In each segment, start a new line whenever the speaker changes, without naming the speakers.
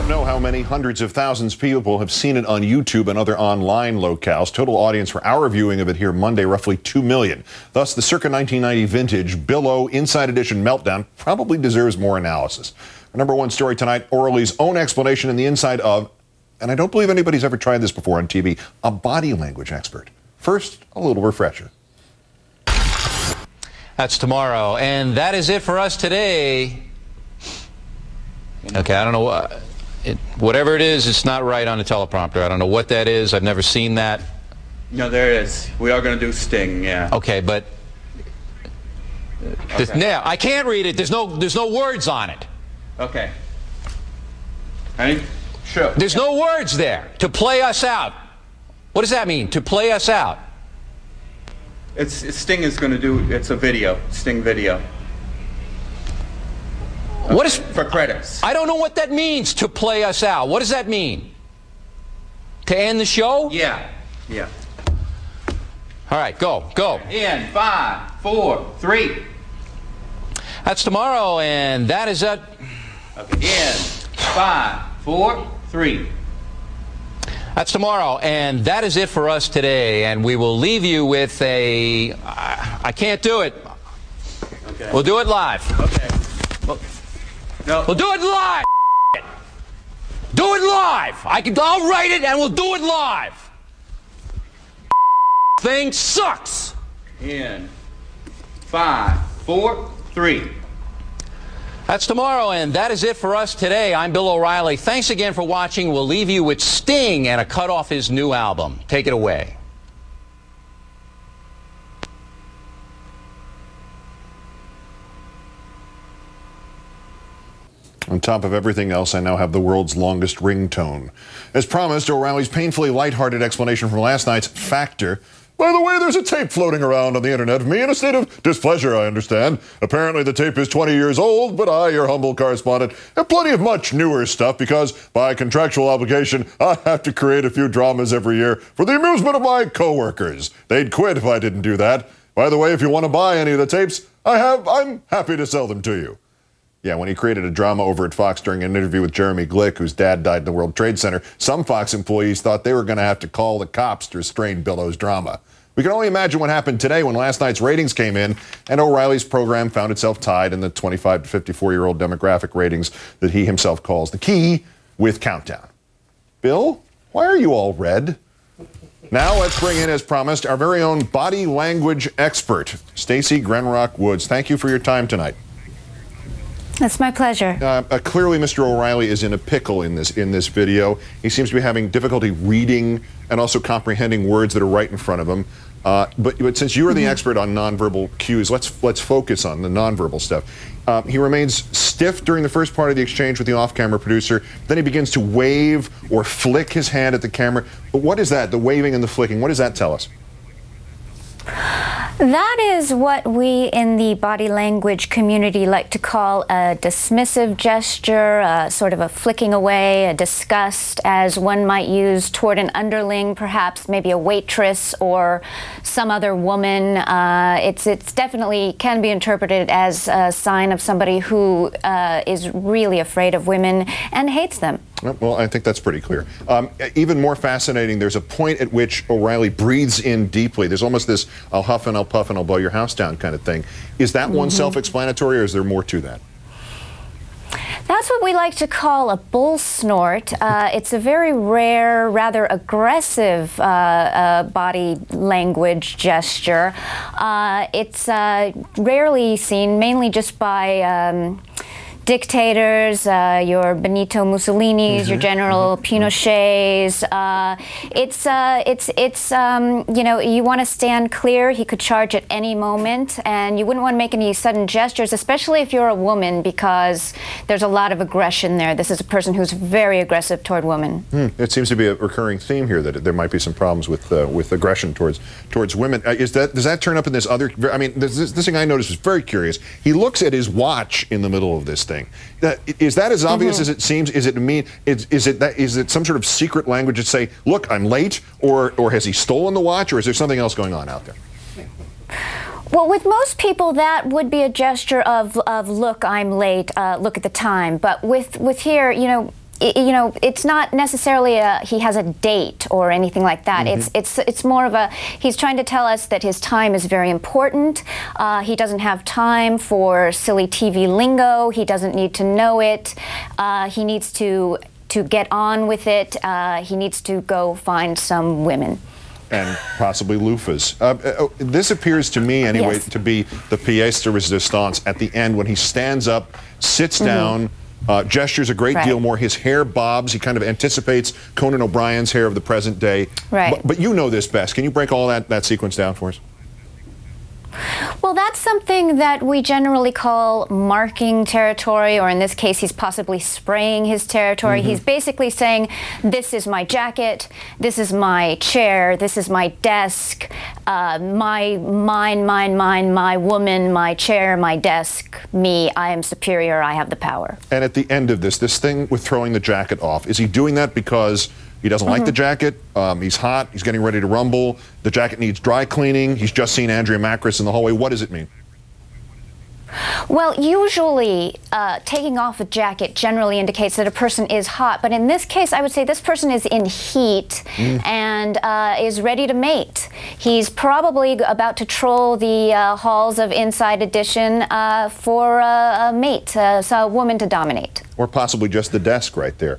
don't know how many hundreds of thousands of people have seen it on YouTube and other online locales. Total audience for our viewing of it here Monday, roughly 2 million. Thus, the circa 1990 vintage Billo Inside Edition meltdown probably deserves more analysis. Our number one story tonight, O'Reilly's own explanation in the inside of, and I don't believe anybody's ever tried this before on TV, a body language expert. First, a little refresher.
That's tomorrow, and that is it for us today. Okay, I don't know whatever it is, it's not right on the teleprompter. I don't know what that is. I've never seen that.
No, there it is. We are going to do Sting, yeah.
Okay, but now I can't read it. There's no words on it.
Okay. Ready? Sure.
There's no words there. To play us out. What does that mean? To play us out.
Sting is going to do. It's a video. Sting video.
What is
for credits?
I don't know what that means. To play us out. What does that mean? To end the show?
Yeah. Yeah.
All right, go.
In 5, 4, 3.
That's tomorrow, and that is it.
Okay. In 5, 4, 3.
That's tomorrow, and that is it for us today. And we will leave you with a. I can't do it.
Okay.
We'll do it live.
Okay. No.
We'll do it live. Do it live. I'll write it, and we'll do it live. Thing sucks.
In 5, 4, 3.
That's tomorrow, and that is it for us today. I'm Bill O'Reilly. Thanks again for watching. We'll leave you with Sting and a cut off his new album. Take it away.
On top of everything else, I now have the world's longest ringtone. As promised, O'Reilly's painfully lighthearted explanation from last night's Factor. By the way, there's a tape floating around on the internet of me in a state of displeasure, I understand. Apparently the tape is 20 years old, but I, your humble correspondent, have plenty of much newer stuff because, by contractual obligation, I have to create a few dramas every year for the amusement of my co-workers. They'd quit if I didn't do that. By the way, if you want to buy any of the tapes I'm happy to sell them to you. Yeah, when he created a drama over at Fox during an interview with Jeremy Glick, whose dad died in the World Trade Center, some Fox employees thought they were going to have to call the cops to restrain Billo's drama. We can only imagine what happened today when last night's ratings came in and O'Reilly's program found itself tied in the 25 to 54-year-old demographic ratings that he himself calls the key with Countdown. Bill, why are you all red? Now let's bring in, as promised, our very own body language expert, Stacey Grenrock Woods. Thank you for your time tonight.
It's my pleasure.
Clearly, Mr. O'Reilly is in a pickle in this video. He seems to be having difficulty reading and also comprehending words that are right in front of him. But since you are the expert on nonverbal cues, let's focus on the nonverbal stuff. He remains stiff during the first part of the exchange with the off-camera producer. Then he begins to wave or flick his hand at the camera. But what is that? The waving and the flicking. What does that tell us?
That is what we in the body language community like to call a dismissive gesture, sort of a flicking away, a disgust, as one might use toward an underling, perhaps maybe a waitress or some other woman. It's definitely can be interpreted as a sign of somebody who is really afraid of women and hates them.
Well, I think that's pretty clear. Even more fascinating, there's a point at which O'Reilly breathes in deeply. There's almost this I'll huff and I'll puff and I'll blow your house down kind of thing. Is that one self-explanatory, or is there more to that?
That's what we like to call a bull snort. It's a very rare, rather aggressive body language gesture. It's rarely seen, mainly just by dictators, your Benito Mussolinis, your General Pinochets. You know, you want to stand clear. He could charge at any moment, and you wouldn't want to make any sudden gestures, especially if you're a woman, because there's a lot of aggression there. This is a person who's very aggressive toward women.
It seems to be a recurring theme here that there might be some problems with aggression towards women. Does that turn up in this other? I mean, this thing I noticed was very curious. He looks at his watch in the middle of this thing. Is that as obvious as it seems? Is it some sort of secret language that say, look, I'm late, or has he stolen the watch, or is there something else going on out there?
Well, with most people, that would be a gesture of look, I'm late, look at the time. But with here, you know, you know, it's not necessarily he has a date or anything like that. It's more of a, he's trying to tell us that his time is very important. He doesn't have time for silly TV lingo. He doesn't need to know it. He needs to get on with it. He needs to go find some women.
And possibly loofahs. This appears to me, anyway, to be the pièce de résistance at the end when he stands up, sits down, gestures a great deal more. His hair bobs. He kind of anticipates Conan O'Brien's hair of the present day.
Right.
But you know this best. Can you break all that sequence down for us?
Well, that's something that we generally call marking territory, or in this case, he's possibly spraying his territory. He's basically saying, this is my jacket, this is my chair, this is my desk, my woman, my chair, my desk, me, I am superior, I have the power.
And at the end of this thing with throwing the jacket off, is he doing that because he doesn't like the jacket? He's hot. He's getting ready to rumble. The jacket needs dry cleaning. He's just seen Andrea Macris in the hallway. What does it mean?
Well, usually taking off a jacket generally indicates that a person is hot, but in this case I would say this person is in heat and is ready to mate. He's probably about to troll the halls of Inside Edition for a mate, so a woman to dominate.
Or possibly just the desk right there.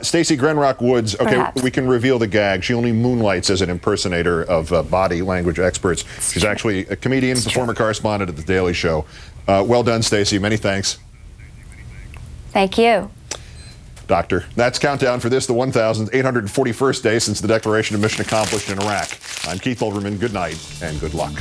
Stacey Grenrock Woods, okay,
Perhaps.
We can reveal the gag. She only moonlights as an impersonator of body language experts. She's actually a comedian, former correspondent at The Daily Show. Well done, Stacey. Many thanks.
Thank you.
Doctor, that's countdown for this, the 1,841st day since the declaration of mission accomplished in Iraq. I'm Keith Olbermann. Good night and good luck.